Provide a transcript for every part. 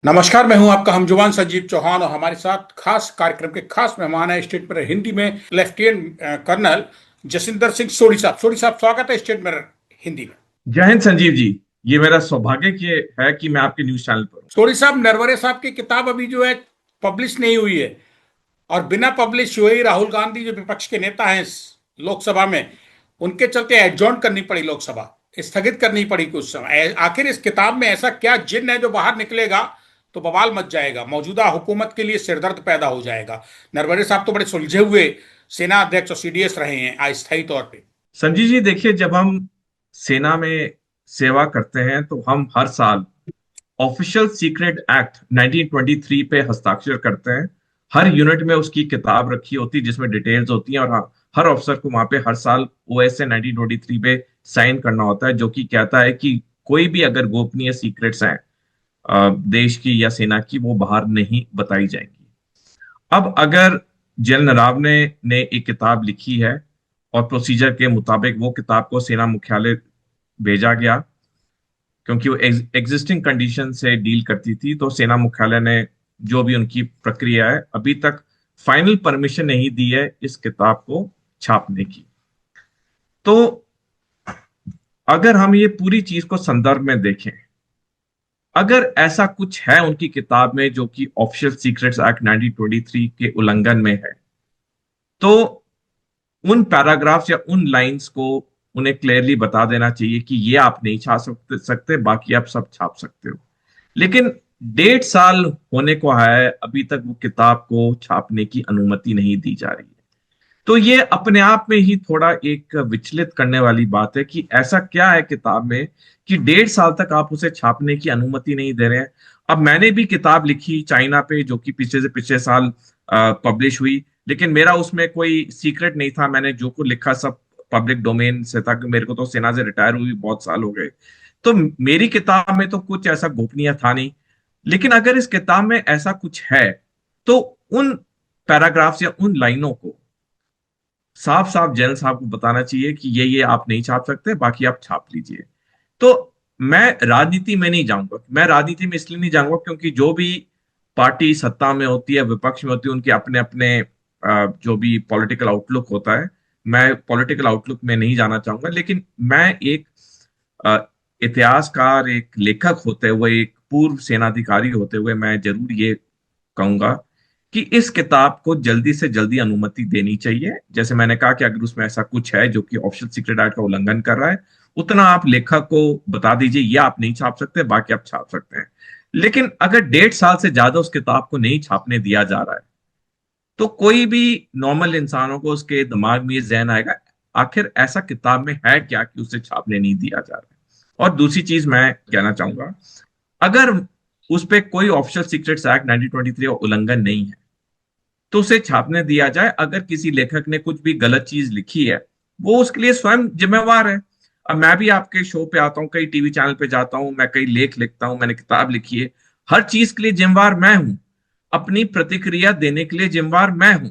नमस्कार। मैं हूं आपका हमजुबान संजीव चौहान और हमारे साथ खास कार्यक्रम के खास मेहमान है स्टेट मिरर हिंदी में लेफ्टिनेंट कर्नल जसिंदर सिंह सोढ़ी साहब। सोढ़ी साहब, स्वागत है स्टेट मिरर हिंदी में। जय हिंद संजीव जी। ये मेरा सौभाग्य है कि मैं आपके न्यूज चैनल पर हूँ। सोढ़ी साहब, नरवरे साहब की किताब अभी जो है पब्लिश नहीं हुई है, और बिना पब्लिश हुए ही राहुल गांधी जो विपक्ष के नेता हैं लोकसभा में, उनके चलते एडजॉर्न करनी पड़ी लोकसभा, स्थगित करनी पड़ी कुछ समय। आखिर इस किताब में ऐसा क्या जिन्न है जो बाहर निकलेगा तो बवाल मच जाएगा, मौजूदा हुकूमत के लिए सिरदर्द पैदा हो जाएगा। नरवरे साहब तो बड़े सुलझे हुए सेना अध्यक्ष और सीडीएस रहे हैं अस्थायी तौर पे। संजीव जी देखिए, जब हम सेना में सेवा करते हैं तो हम हर साल ऑफिशियल सीक्रेट एक्ट 1923 पे हस्ताक्षर करते हैं। हर यूनिट में उसकी किताब रखी होती है जिसमें डिटेल्स होती हैं, और हाँ, हर अफसर को वहां पे हर साल ओएसए 1923 पे साइन करना होता है, जो कि कहता है कि कोई भी अगर गोपनीय सीक्रेट्स हैं देश की या सेना की, वो बाहर नहीं बताई जाएंगी। अब अगर जनरल नरावने ने एक किताब लिखी है और प्रोसीजर के मुताबिक वो किताब को सेना मुख्यालय भेजा गया, क्योंकि वो एग्जिस्टिंग कंडीशन से डील करती थी, तो सेना मुख्यालय ने जो भी उनकी प्रक्रिया है अभी तक फाइनल परमिशन नहीं दी है इस किताब को छापने की। तो अगर हम ये पूरी चीज को संदर्भ में देखें, अगर ऐसा कुछ है उनकी किताब में जो कि ऑफिशियल सीक्रेट्स एक्ट 1923 के उल्लंघन में है, तो उन पैराग्राफ्स या उन लाइंस को उन्हें क्लियरली बता देना चाहिए कि ये आप नहीं छाप सकते, बाकी आप सब छाप सकते हो। लेकिन 1.5 साल होने को है, अभी तक वो किताब को छापने की अनुमति नहीं दी जा रही है। तो ये अपने आप में ही थोड़ा एक विचलित करने वाली बात है कि ऐसा क्या है किताब में कि 1.5 साल तक आप उसे छापने की अनुमति नहीं दे रहे हैं। अब मैंने भी किताब लिखी चाइना पे, जो कि पिछले से पिछले साल पब्लिश हुई, लेकिन मेरा उसमें कोई सीक्रेट नहीं था। मैंने जो कुछ लिखा सब पब्लिक डोमेन से था, कि मेरे को तो सेना से रिटायर हुई बहुत साल हो गए। तो मेरी किताब में तो कुछ ऐसा गोपनीय था नहीं। लेकिन अगर इस किताब में ऐसा कुछ है, तो उन पैराग्राफ्स या उन लाइनों को साफ साफ जनरल साहब को बताना चाहिए कि ये आप नहीं छाप सकते, बाकी आप छाप लीजिए। तो मैं राजनीति में नहीं जाऊंगा। मैं राजनीति में इसलिए नहीं जाऊंगा क्योंकि जो भी पार्टी सत्ता में होती है, विपक्ष में होती है, उनके अपने अपने जो भी पॉलिटिकल आउटलुक होता है। मैं पॉलिटिकल आउटलुक में नहीं जाना चाहूंगा, लेकिन मैं एक अ, इतिहासकार, एक लेखक होते हुए, एक पूर्व सेनाधिकारी होते हुए, मैं जरूर ये कहूंगा कि इस किताब को जल्दी से जल्दी अनुमति देनी चाहिए। जैसे मैंने कहा कि अगर उसमें ऐसा कुछ है जो कि ऑफिशियल सीक्रेट एक्ट का उल्लंघन कर रहा है, उतना आप लेखक को बता दीजिए, ये आप नहीं छाप सकते, बाकी आप छाप सकते हैं। लेकिन अगर 1.5 साल से ज्यादा उस किताब को नहीं छापने दिया जा रहा है, तो कोई भी नॉर्मल इंसानों को उसके दिमाग में ये जहन आएगा, आखिर ऐसा किताब में है क्या कि उसे छापने नहीं दिया जा रहा है। और दूसरी चीज मैं कहना चाहूंगा, अगर उस पे कोई ऑफिशियल सीक्रेट्स एक्ट 1923 का उल्लंघन नहीं है, तो उसे छापने दिया जाए। अगर किसी लेखक ने कुछ भी गलत चीज लिखी है, वो उसके लिए स्वयं जिम्मेवार है। अब मैं भी आपके शो पे आता हूँ, कई टीवी चैनल पे जाता हूँ, मैं कई लेख लिखता हूँ, मैंने किताब लिखी है। हर चीज के लिए जिम्मेवार मैं हूं, अपनी प्रतिक्रिया देने के लिए जिम्मेवार मैं हूं।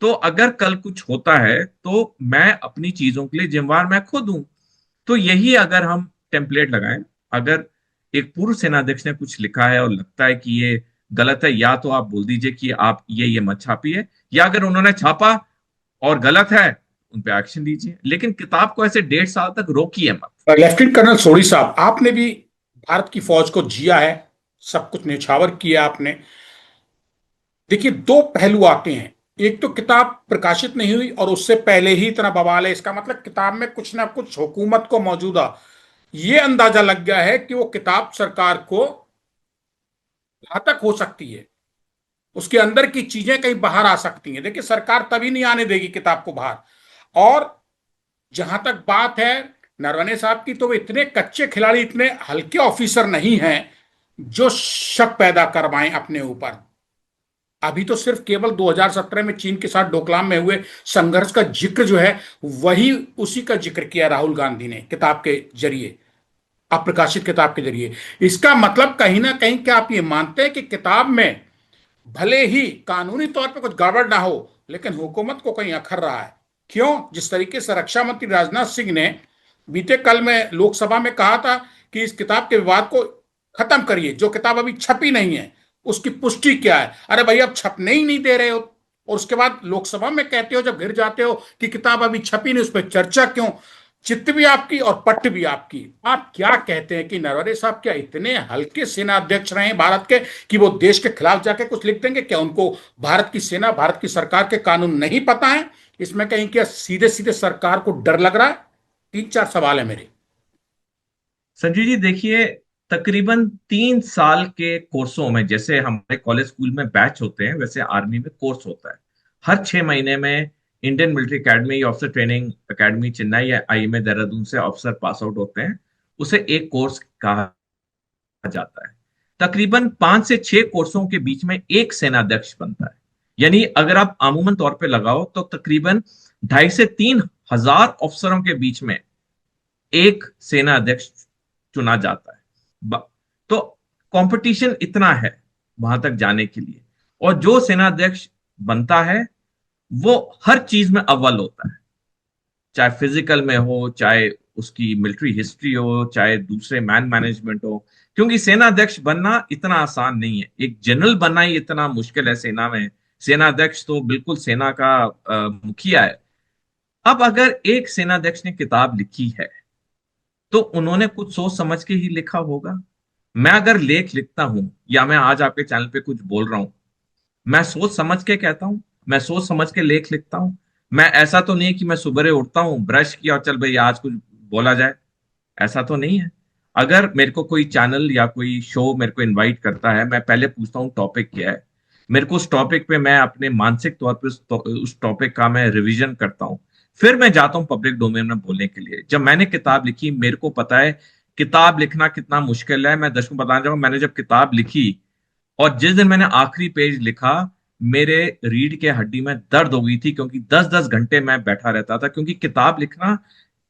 तो अगर कल कुछ होता है तो मैं अपनी चीजों के लिए जिम्मेवार मैं खुद हूं। तो यही अगर हम टेम्पलेट लगाएं, अगर एक पूर्व सेनाध्यक्ष ने कुछ लिखा है और लगता है कि ये गलत है, या तो आप बोल दीजिए कि आप ये मत छापिए, या अगर उन्होंने छापा और गलत है, उन पे एक्शन लीजिए। लेकिन किताब को ऐसे 1.5 साल तक रोकिए मत। लेफ्टिनेंट कर्नल सोढ़ी साहब, आपने भी भारत की फौज को जिया है, सब कुछ न्यौछावर किया आपने। देखिए, दो पहलू आते हैं। एक तो किताब प्रकाशित नहीं हुई और उससे पहले ही इतना बवाल है, इसका मतलब किताब में कुछ ना कुछ हुकूमत को मौजूदा ये अंदाजा लग गया है कि वो किताब सरकार को घातक हो सकती है, उसके अंदर की चीजें कहीं बाहर आ सकती हैं। देखिए, सरकार तभी नहीं आने देगी किताब को बाहर। और जहां तक बात है नरवणे साहब की, तो वे इतने कच्चे खिलाड़ी, इतने हल्के ऑफिसर नहीं हैं जो शक पैदा करवाएं अपने ऊपर। अभी तो सिर्फ केवल 2017 में चीन के साथ डोकलाम में हुए संघर्ष का जिक्र जो है, वही उसी का जिक्र किया राहुल गांधी ने किताब के जरिए, अप्रकाशित किताब के जरिए। इसका मतलब कहीं ना कहीं क्या आप ये मानते हैं कि किताब में भले ही कानूनी तौर पे कुछ गड़बड़ ना हो, लेकिन हुकूमत को कहीं अखर रहा है? क्यों? जिस तरीके से रक्षा मंत्री राजनाथ सिंह ने बीते कल में लोकसभा में कहा था कि इस किताब के विवाद को खत्म करिए। जो किताब अभी छपी नहीं है उसकी पुष्टि क्या है? अरे भाई अब छपने ही नहीं दे रहे हो, और उसके बाद लोकसभा में कहते हो जब गिर जाते हो कि किताब अभी छपी नहीं, उस पर चर्चा क्यों? चित्त भी आपकी और पट्ट भी आपकी। आप क्या कहते हैं कि नरवरे साहब क्या इतने हल्के सेना अध्यक्ष रहे हैं भारत के कि वो देश के खिलाफ जाके कुछ लिख देंगे? क्या उनको भारत की सेना, भारत की सरकार के कानून नहीं पता है? इसमें कहीं क्या सीधे सीधे सरकार को डर लग रहा है? 3-4 सवाल है मेरे। संजय जी देखिए, तकरीबन 3 साल के कोर्सों में, जैसे हमारे कॉलेज स्कूल में बैच होते हैं वैसे आर्मी में कोर्स होता है। हर 6 महीने में Indian military academy, officer training academy Chennai या आईएमए देहरादून से ऑफिसर पास आउट होते हैं। उसे एक कोर्स कहा जाता है। तकरीबन 5 से 6 कोर्सों के बीच में एक सेनाध्यक्ष बनता है। यानी अगर आप अमूमन तौर पे लगाओ तो तकरीबन 2,500 से 3,000 अफसरों के बीच में एक सेना अध्यक्ष चुना जाता है। तो कंपटीशन इतना है वहां तक जाने के लिए, और जो सेना अध्यक्ष बनता है वो हर चीज में अव्वल होता है, चाहे फिजिकल में हो, चाहे उसकी मिलिट्री हिस्ट्री हो, चाहे दूसरे मैन मैनेजमेंट हो। क्योंकि सेना अध्यक्ष बनना इतना आसान नहीं है, एक जनरल बनना ही इतना मुश्किल है सेना में। सेना अध्यक्ष तो बिल्कुल सेना का मुखिया है। अब अगर एक सेना अध्यक्ष ने किताब लिखी है तो उन्होंने कुछ सोच समझ के ही लिखा होगा। मैं अगर लेख लिखता हूं या मैं आज आपके चैनल पे कुछ बोल रहा हूं, मैं सोच समझ के कहता हूं, मैं सोच समझ के लेख लिखता हूं। मैं ऐसा तो नहीं कि मैं सुबह उठता हूं, ब्रश किया और चल भाई आज कुछ बोला जाए, ऐसा तो नहीं है। अगर मेरे को कोई चैनल या कोई शो मेरे को इनवाइट करता है, मैं पहले पूछता हूँ टॉपिक क्या है। मेरे को उस टॉपिक पे मैं अपने मानसिक तौर पे उस टॉपिक का मैं रिवीजन करता हूँ। फिर मैं जाता हूँ पब्लिक डोमेन में बोलने के लिए। जब मैंने किताब लिखी, मेरे को पता है किताब लिखना कितना मुश्किल है। मैं दर्शकों को बताना चाहूंगा, मैंने जब किताब लिखी और जिस दिन मैंने आखिरी पेज लिखा, मेरे रीढ़ के हड्डी में दर्द हो गई थी, क्योंकि 10-10 घंटे मैं बैठा रहता था। क्योंकि किताब लिखना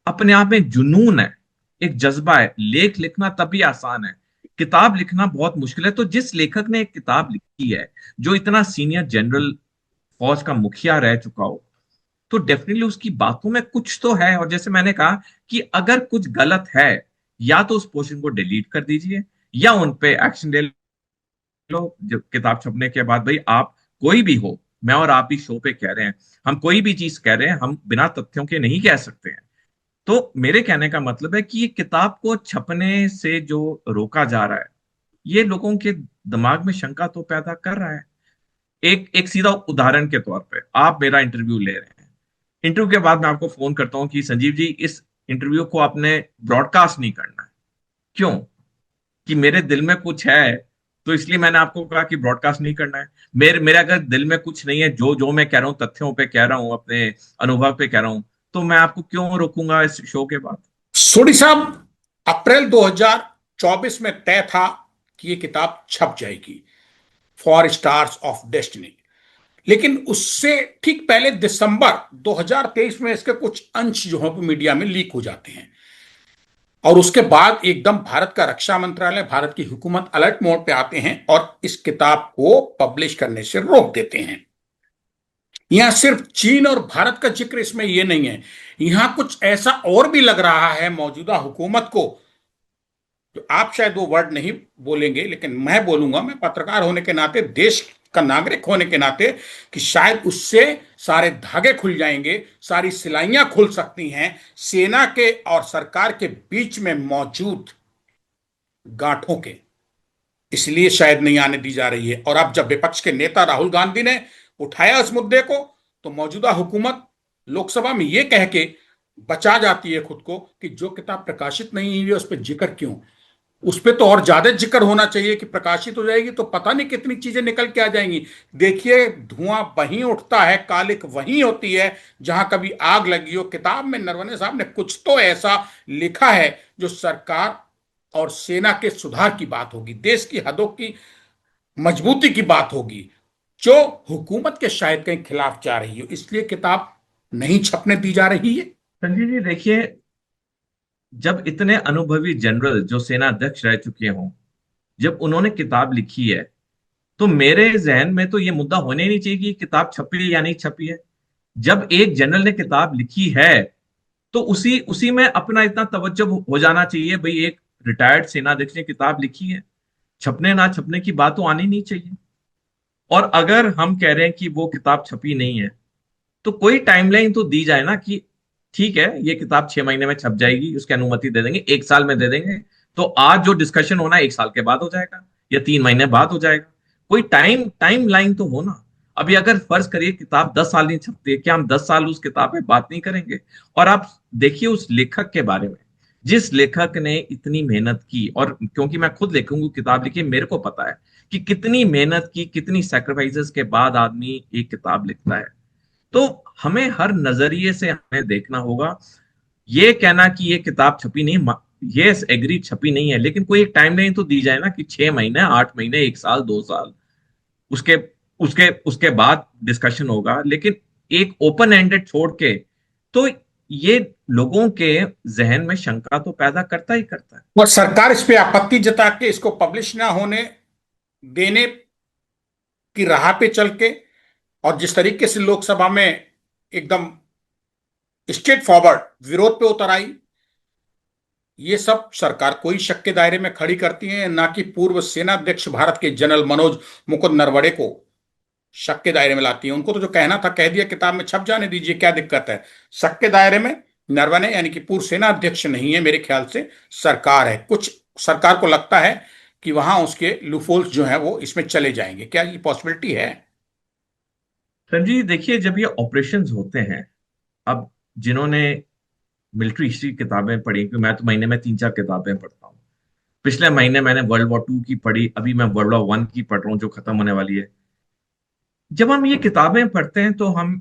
अपने आप में जुनून है, एक जज्बा है। लेख लिखना तभी आसान है, किताब लिखना बहुत मुश्किल है। तो जिस लेखक ने एक किताब लिखी है, जो इतना सीनियर जनरल फौज का मुखिया रह चुका हो, तो डेफिनेटली उसकी बातों में कुछ तो है। और जैसे मैंने कहा कि अगर कुछ गलत है, या तो उस पोर्शन को डिलीट कर दीजिए या उन पे एक्शन ले लो। जब किताब छपने के बाद भाई आप कोई भी हो, मैं और आप भी शो पे कह रहे हैं, हम कोई भी चीज कह रहे हैं, हम बिना तथ्यों के नहीं कह सकते हैं। तो मेरे कहने का मतलब है कि ये किताब को छपने से जो रोका जा रहा है, ये लोगों के दिमाग में शंका तो पैदा कर रहा है। एक एक सीधा उदाहरण के तौर पे, आप मेरा इंटरव्यू ले रहे हैं, इंटरव्यू के बाद मैं आपको फोन करता हूं कि संजीव जी इस इंटरव्यू को आपने ब्रॉडकास्ट नहीं करना है। क्यों? कि मेरे दिल में कुछ है, तो इसलिए मैंने आपको कहा कि ब्रॉडकास्ट नहीं करना है। मेरे मेरे अगर दिल में कुछ नहीं है, जो जो मैं कह रहा हूँ तथ्यों पे कह रहा हूँ, अपने अनुभव पे कह रहा हूँ, तो मैं आपको क्यों रोकूंगा इस शो के बाद? सोडी साहब, अप्रैल 2024 में तय था कि ये किताब छप जाएगी, फॉर स्टार्स ऑफ डेस्टिनी। लेकिन उससे ठीक पहले दिसंबर 2023 में इसके कुछ अंश जो है मीडिया में लीक हो जाते हैं, और उसके बाद एकदम भारत का रक्षा मंत्रालय, भारत की हुकूमत अलर्ट मोड पे आते हैं और इस किताब को पब्लिश करने से रोक देते हैं। यहां सिर्फ चीन और भारत का जिक्र इसमें यह नहीं है, यहां कुछ ऐसा और भी लग रहा है मौजूदा हुकूमत को, जो आप शायद वो वर्ड नहीं बोलेंगे लेकिन मैं बोलूंगा, मैं पत्रकार होने के नाते, देश का नागरिक होने के नाते, कि शायद उससे सारे धागे खुल जाएंगे, सारी सिलाइयां खुल सकती हैं सेना के और सरकार के बीच में मौजूद गांठों के। इसलिए शायद नहीं आने दी जा रही है। और अब जब विपक्ष के नेता राहुल गांधी ने उठाया इस मुद्दे को, तो मौजूदा हुकूमत लोकसभा में यह कह के बचा जाती है खुद को कि जो किताब प्रकाशित नहीं हुई है उस पर जिक्र क्यों? उस पर तो और ज्यादा जिक्र होना चाहिए कि प्रकाशित हो जाएगी तो पता नहीं कितनी चीजें निकल के आ जाएंगी। देखिए, धुआं वहीं उठता है, कालिक वहीं होती है जहां कभी आग लगी हो। किताब में नरवणे साहब ने कुछ तो ऐसा लिखा है जो सरकार और सेना के सुधार की बात होगी, देश की हदों की मजबूती की बात होगी, जो हुकूमत के शायद कहीं खिलाफ जा रही हो। इसलिए किताब नहीं छपने दी जा रही है। संजय जी देखिए, जब इतने अनुभवी जनरल जो सेना अध्यक्ष रह चुके हों, जब उन्होंने किताब लिखी है, तो मेरे जहन में तो ये मुद्दा होने ही नहीं चाहिए कि किताब छपी है या नहीं छपी है। जब एक जनरल ने किताब लिखी है तो उसी उसी में अपना इतना तवज्जो हो जाना चाहिए, भाई एक रिटायर्ड सेनाध्यक्ष ने किताब लिखी है, छपने ना छपने की बात तो आनी नहीं चाहिए। और अगर हम कह रहे हैं कि वो किताब छपी नहीं है, तो कोई टाइमलाइन तो दी जाए ना कि ठीक है, ये किताब 6 महीने में छप जाएगी, उसकी अनुमति दे देंगे, 1 साल में दे देंगे। तो आज जो डिस्कशन होना है 1 साल के बाद हो जाएगा या 3 महीने बाद हो जाएगा। कोई टाइम लाइन तो हो ना। अभी अगर फर्ज करिए किताब 10 साल नहीं छपती है, क्या हम 10 साल उस किताब पे बात नहीं करेंगे? और आप देखिए उस लेखक के बारे में, जिस लेखक ने इतनी मेहनत की, और क्योंकि मैं खुद लेखक किताब लिखी, मेरे को पता है कि कितनी मेहनत की, कितनी सेक्रीफाइसेस के बाद आदमी एक किताब लिखता है। तो हमें हर नजरिए से हमें देखना होगा। ये कहना कि ये किताब छपी नहीं, ये एग्री छपी नहीं है, लेकिन कोई एक टाइमलाइन तो दी जाए ना कि 6 महीने, 8 महीने, 1 साल, 2 साल, उसके उसके उसके बाद डिस्कशन होगा। लेकिन एक ओपन एंडेड छोड़ के, तो ये लोगों के जहन में शंका तो पैदा करता ही करता है। और सरकार इस पे आपत्ति जता के इसको पब्लिश ना होने देने की राह पे चल के, और जिस तरीके से लोकसभा में एकदम स्ट्रेट फॉरवर्ड विरोध पे उतर आई, ये सब सरकार कोई शक के दायरे में खड़ी करती है, ना कि पूर्व सेनाध्यक्ष भारत के जनरल मनोज मुकुंद नरवणे को शक के दायरे में लाती है। उनको तो जो कहना था कह दिया, किताब में छप जाने दीजिए, क्या दिक्कत है। शक के दायरे में नरवणे यानी कि पूर्व सेना अध्यक्ष नहीं है, मेरे ख्याल से सरकार है। कुछ सरकार को लगता है कि वहां उसके लूफोल्स जो है वो इसमें चले जाएंगे, क्या ये पॉसिबिलिटी है? संजीव देखिए, जब ये ऑपरेशंस होते हैं, अब जिन्होंने मिलिट्री हिस्ट्री किताबें पढ़ी, क्योंकि मैं तो महीने में 3-4 किताबें पढ़ता हूँ। पिछले महीने मैंने वर्ल्ड वॉर 2 की पढ़ी, अभी मैं वर्ल्ड वॉर 1 की पढ़ रहा हूँ जो खत्म होने वाली है। जब हम ये किताबें पढ़ते हैं तो हम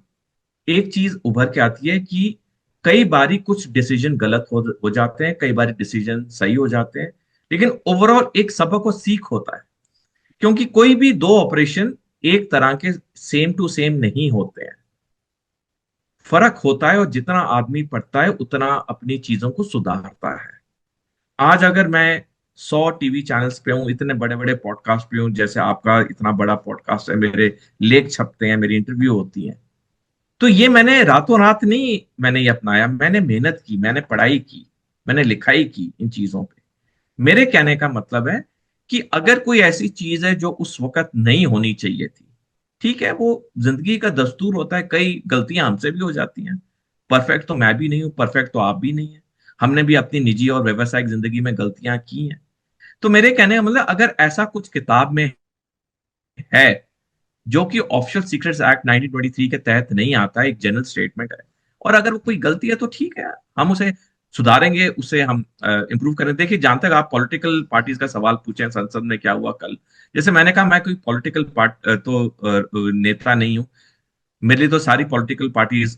एक चीज उभर के आती है कि कई बारी कुछ डिसीजन गलत हो जाते हैं, कई बारी डिसीजन सही हो जाते हैं, लेकिन ओवरऑल एक सबक और सीख होता है। क्योंकि कोई भी दो ऑपरेशन एक तरह के सेम टू सेम नहीं होते हैं, फर्क होता है, और जितना आदमी पढ़ता है उतना अपनी चीजों को सुधारता है। आज अगर मैं 100 टीवी चैनल्स पे हूँ, इतने बड़े बड़े पॉडकास्ट पे हूँ, जैसे आपका इतना बड़ा पॉडकास्ट है, मेरे लेख छपते हैं, मेरी इंटरव्यू होती है, तो ये मैंने रातों रात नहीं मैंने ये अपनाया, मैंने मेहनत की, मैंने पढ़ाई की, मैंने लिखाई की इन चीजों पे। मेरे कहने का मतलब है कि अगर कोई ऐसी चीज है जो उस वक्त नहीं होनी चाहिए थी, ठीक है, वो जिंदगी का दस्तूर होता है, कई गलतियां हमसे भी हो जाती हैं। परफेक्ट तो मैं भी नहीं हूं, परफेक्ट तो आप भी नहीं है। हमने भी अपनी निजी और व्यवसायिक जिंदगी में गलतियां की हैं। तो मेरे कहने का मतलब, अगर ऐसा कुछ किताब में है जो कि ऑफिशियल सीक्रेट्स एक्ट 1923 के तहत नहीं आता है, एक जनरल स्टेटमेंट है, और अगर वो कोई गलती है तो ठीक है, हम उसे सुधारेंगे, उसे हम इम्प्रूव करें। देखिए, जहां तक आप पॉलिटिकल पार्टीज का सवाल पूछे, संसद में क्या हुआ कल, जैसे मैंने कहा, मैं कोई पॉलिटिकल नेता नहीं हूं। मेरे लिए तो सारी पॉलिटिकल पार्टीज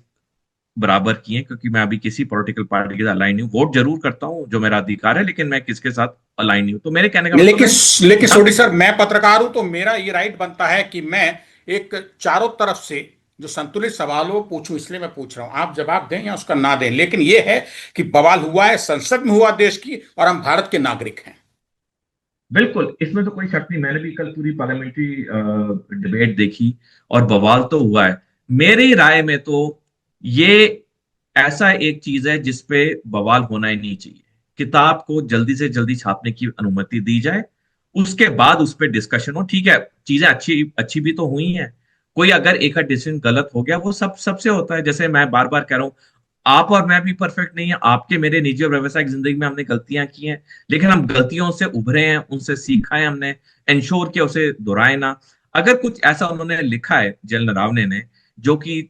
बराबर की हैं, क्योंकि मैं अभी किसी पॉलिटिकल पार्टी के साथ अलाइन नहीं हूँ। वोट जरूर करता हूँ, जो मेरा अधिकार है, लेकिन मैं किसके साथ अलाइन नहीं हूँ। तो मेरे कहने का मतलब लेकिन है, लेकिन जहां सोडी तक सर, मैं पत्रकार हूं तो मेरा ये राइट बनता है कि मैं एक चारों तरफ से जो संतुलित सवाल हो पूछूं, इसलिए मैं पूछ रहा हूं। आप जवाब दें या उसका ना दें, लेकिन ये है कि बवाल हुआ है, संसद में हुआ देश की, और हम भारत के नागरिक हैं। बिल्कुल, इसमें तो कोई शक नहीं, मैंने भी कल पूरी पार्लियामेंट्री डिबेट देखी, और बवाल तो हुआ है। मेरी राय में तो ये ऐसा एक चीज है जिसपे बवाल होना ही नहीं चाहिए। किताब को जल्दी से जल्दी छापने की अनुमति दी जाए, उसके बाद उस पर डिस्कशन हो। ठीक है, चीजें अच्छी अच्छी भी तो हुई हैं। कोई अगर एक डिसीजन गलत हो गया, वो सबसे होता है। जैसे मैं बार बार कह रहा हूँ, आप और मैं भी परफेक्ट नहीं है, आपके मेरे निजी और व्यवसायिक जिंदगी में हमने गलतियां की हैं, लेकिन हम गलतियों से उभरे हैं, उनसे सीखा है हमने, इंश्योर किया उसे दोहराए ना। अगर कुछ ऐसा उन्होंने लिखा है जनरल नरावने ने जो कि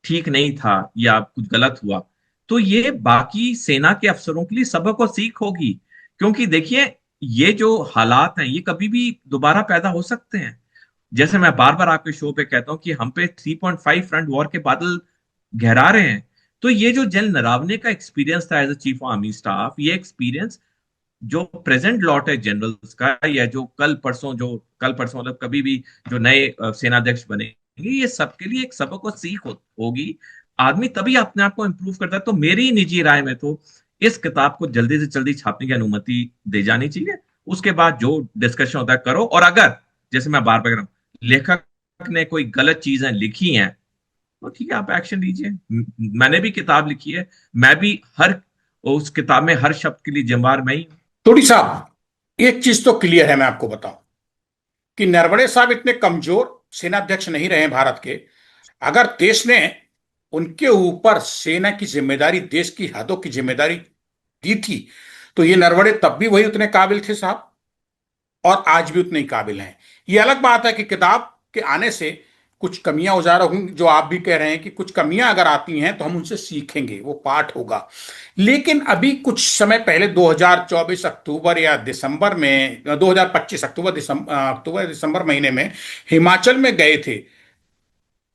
ठीक नहीं था या कुछ गलत हुआ, तो ये बाकी सेना के अफसरों के लिए सबक और सीख होगी। क्योंकि देखिए, ये जो हालात हैं ये कभी भी दोबारा पैदा हो सकते हैं। जैसे मैं बार बार आपके शो पे कहता हूं कि हम पे 3.5 फ्रंट वॉर के बादल गहरा रहे हैं। तो ये जो जनरल नरावने का एक्सपीरियंस था as a chief of army staff, ये एक्सपीरियंस जो प्रेजेंट लॉट है जनरल्स का, या जो कल परसों मतलब कभी भी जो नए सेनाध्यक्ष बनेंगे, ये सबके लिए एक सबक और सीख होगी। आदमी तभी अपने आप को इंप्रूव करता है। तो मेरी निजी राय में तो इस किताब को जल्दी से जल्दी छापने की अनुमति दे जानी चाहिए। उसके बाद जो डिस्कशन होता है करो, और अगर, जैसे मैं बार बार कह रहा हूं, लेखक ने कोई गलत चीजें लिखी हैं, तो ठीक है, आप एक्शन लीजिए। मैंने भी किताब लिखी है, मैं भी हर उस किताब में हर शब्द के लिए जिम्मेवार मैं ही हूं। टोडी साहब, एक चीज तो क्लियर है, मैं आपको बताऊं कि नरवणे साहब इतने कमजोर सेनाध्यक्ष नहीं रहे हैं भारत के। अगर देश ने उनके ऊपर सेना की जिम्मेदारी, देश की हदों की जिम्मेदारी दी थी, तो ये नरवणे तब भी वही उतने काबिल थे साहब, और आज भी उतने ही काबिल हैं। ये अलग बात है कि किताब के आने से कुछ कमियां उजागर होंगी, जो आप भी कह रहे हैं कि कुछ कमियां अगर आती हैं तो हम उनसे सीखेंगे, वो पाठ होगा। लेकिन अभी कुछ समय पहले 2024 अक्टूबर या दिसंबर में, 2025 अक्टूबर दिसंबर महीने में हिमाचल में गए थे।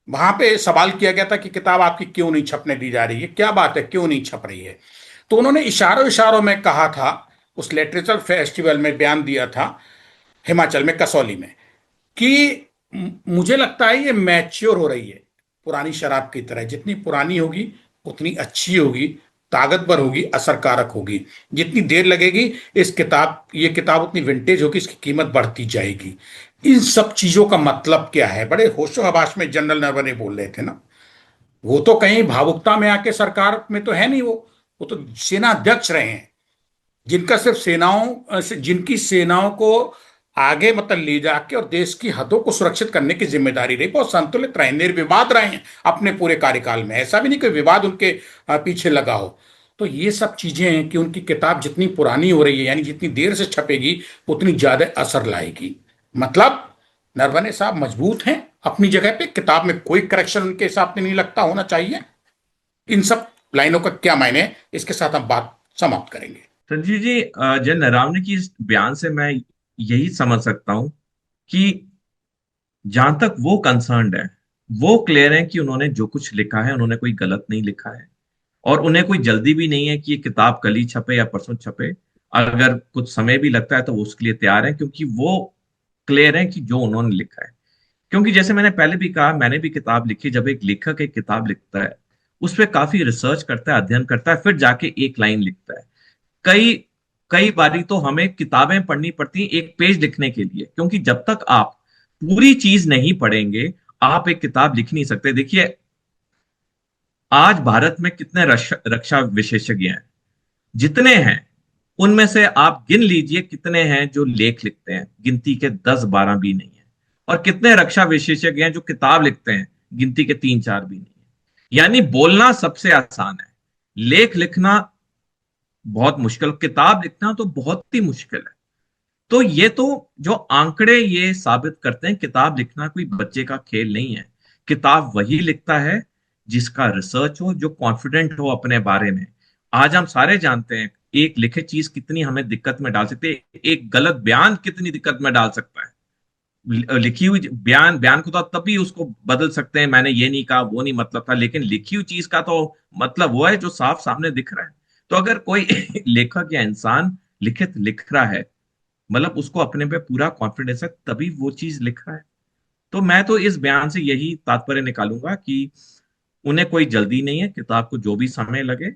वहां पे सवाल किया गया था कि किताब आपकी क्यों नहीं छपने दी जा रही है, क्या बात है, क्यों नहीं छप रही है। तो उन्होंने इशारों इशारों में कहा था, उस लिटरेचर फेस्टिवल में बयान दिया था हिमाचल में, कसौली में, कि मुझे लगता है ये मैच्योर हो रही है, पुरानी शराब की तरह, जितनी पुरानी होगी उतनी अच्छी होगी, ताकतवर होगी, असरकारक होगी। जितनी देर लगेगी ये किताब उतनी विंटेज होगी, इसकी कीमत बढ़ती जाएगी। इन सब चीजों का मतलब क्या है? बड़े होशो हवास में जनरल नरवणे बोल रहे थे ना। वो तो कहीं भावुकता में आके सरकार में तो है नहीं, वो तो सेना अध्यक्ष रहे हैं, जिनका सिर्फ जिनकी सेनाओं को आगे मतलब ले जाके और देश की हदों को सुरक्षित करने की जिम्मेदारी रही। बहुत संतुलित रहे, निर्विवाद रहे हैं अपने पूरे कार्यकाल में। ऐसा भी नहीं कोई विवाद उनके पीछे लगा हो। तो ये सब चीजें हैं कि उनकी किताब जितनी पुरानी हो रही है, यानी जितनी देर से छपेगी, उतनी ज्यादा असर लाएगी। मतलब नरवणे साहब मजबूत हैं अपनी जगह पे, किताब में कोई करेक्शन उनके हिसाब से नहीं लगता होना चाहिए। इन सब लाइनों का क्या मायने है, इसके साथ हम बात समाप्त करेंगे। संजीव जी, जन नरावने की इस बयान से मैं यही समझ सकता हूं कि जहां तक वो कंसर्न्ड है, वो क्लियर है कि उन्होंने जो कुछ लिखा है उन्होंने कोई गलत नहीं लिखा है, और उन्हें कोई जल्दी भी नहीं है कि ये किताब कल ही छपे या परसों छपे। अगर कुछ समय भी लगता है तो वो उसके लिए तैयार है, क्योंकि वो क्लियर है कि जो उन्होंने लिखा है। क्योंकि जैसे मैंने पहले भी कहा, मैंने भी किताब लिखी। जब एक लेखक एक किताब लिखता है, उस पर काफी रिसर्च करता है, अध्ययन करता है, फिर जाके एक लाइन लिखता है। कई कई बारी तो हमें किताबें पढ़नी पड़ती हैं एक पेज लिखने के लिए, क्योंकि जब तक आप पूरी चीज नहीं पढ़ेंगे, आप एक किताब लिख नहीं सकते। देखिए, आज भारत में कितने रक्षा विशेषज्ञ हैं? जितने हैं, उनमें से आप गिन लीजिए कितने हैं जो लेख लिखते हैं। गिनती के 10-12 भी नहीं है। और कितने रक्षा विशेषज्ञ हैं जो किताब लिखते हैं? गिनती के 3-4 भी नहीं है। यानी बोलना सबसे आसान है, लेख लिखना बहुत मुश्किल, किताब लिखना तो बहुत ही मुश्किल है। तो ये तो जो आंकड़े ये साबित करते हैं, किताब लिखना कोई बच्चे का खेल नहीं है। किताब वही लिखता है जिसका रिसर्च हो, जो कॉन्फिडेंट हो अपने बारे में। आज हम सारे जानते हैं एक लिखित चीज कितनी हमें दिक्कत में डाल सकती है, एक गलत बयान कितनी दिक्कत में डाल सकता है। लिखी हुई बयान बयान को तो आप तभी उसको बदल सकते हैं, मैंने ये नहीं कहा, वो नहीं मतलब था, लेकिन लिखी हुई चीज का तो मतलब वो है जो साफ सामने दिख रहा है। तो अगर कोई लेखक या इंसान लिखित लिख रहा है, मतलब उसको अपने पे पूरा कॉन्फिडेंस है, तभी वो चीज लिख रहा है। तो मैं तो इस बयान से यही तात्पर्य निकालूंगा कि उन्हें कोई जल्दी नहीं है, किताब को जो भी समय लगे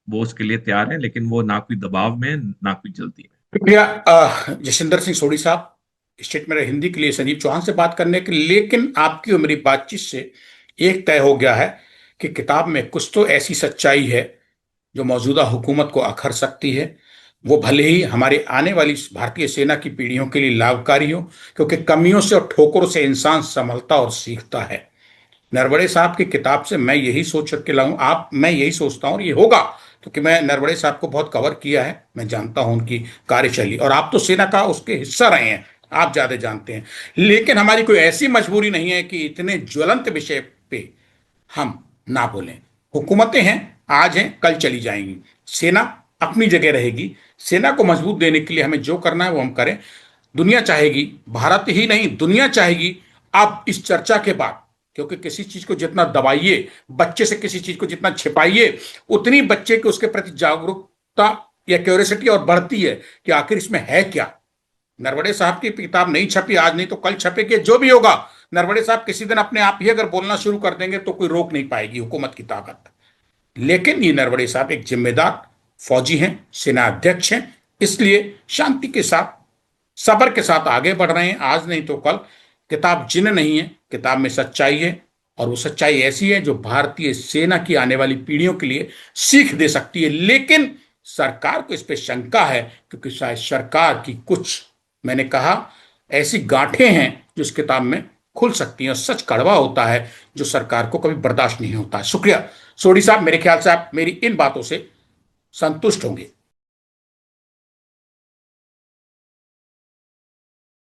वो उसके लिए तैयार है, लेकिन वो ना कोई दबाव में है, ना कोई जल्दी में। शुक्रिया जसविंदर सिंह सोढ़ी साहब, स्टेट मेरे हिंदी के लिए संजीव चौहान से बात करने के लिए। लेकिन आपकी और मेरी बातचीत से एक तय हो गया है कि किताब में कुछ तो ऐसी सच्चाई है जो मौजूदा हुकूमत को अखर सकती है। वो भले ही हमारे आने वाली भारतीय सेना की पीढ़ियों के लिए लाभकारी हो, क्योंकि कमियों से और ठोकरों से इंसान संभलता और सीखता है। नरवणे साहब की किताब से मैं यही सोच के लाऊं, मैं यही सोचता हूं, और ये होगा, क्योंकि मैं नरवणे साहब को बहुत कवर किया है, मैं जानता हूं उनकी कार्यशैली, और आप तो सेना का उसके हिस्सा रहे हैं, आप ज्यादा जानते हैं। लेकिन हमारी कोई ऐसी मजबूरी नहीं है कि इतने ज्वलंत विषय पे हम ना बोलें। हुकूमतें हैं, आज हैं, कल चली जाएंगी। सेना अपनी जगह रहेगी। सेना को मजबूत देने के लिए हमें जो करना है वो हम करें। दुनिया चाहेगी, भारत ही नहीं दुनिया चाहेगी, अब इस चर्चा के बाद, क्योंकि किसी चीज को जितना दबाइए, बच्चे से किसी चीज को जितना छिपाइए, उतनी बच्चे के उसके प्रति जागरूकता या क्यूरियोसिटी और बढ़ती है कि आखिर इसमें है क्या। नरवणे साहब की किताब नहीं छपी आज, नहीं तो कल छपेगी, जो भी होगा। नरवणे साहब किसी दिन अपने आप ही अगर बोलना शुरू कर देंगे तो कोई रोक नहीं पाएगी हुकूमत की ताकत। लेकिन ये नरवणे साहब एक जिम्मेदार फौजी हैं, सेना अध्यक्ष हैं, इसलिए शांति के साथ, सब्र के साथ आगे बढ़ रहे हैं। आज नहीं तो कल किताब जिन्न नहीं है, किताब में सच्चाई है, और वो सच्चाई ऐसी है जो भारतीय सेना की आने वाली पीढ़ियों के लिए सीख दे सकती है। लेकिन सरकार को इस पे शंका है, क्योंकि शायद सरकार की कुछ, मैंने कहा, ऐसी गांठें हैं जो इस किताब में खुल सकती हैं, और सच कड़वा होता है जो सरकार को कभी बर्दाश्त नहीं होता है। शुक्रिया सोडी साहब, मेरे ख्याल से आप मेरी इन बातों से संतुष्ट होंगे।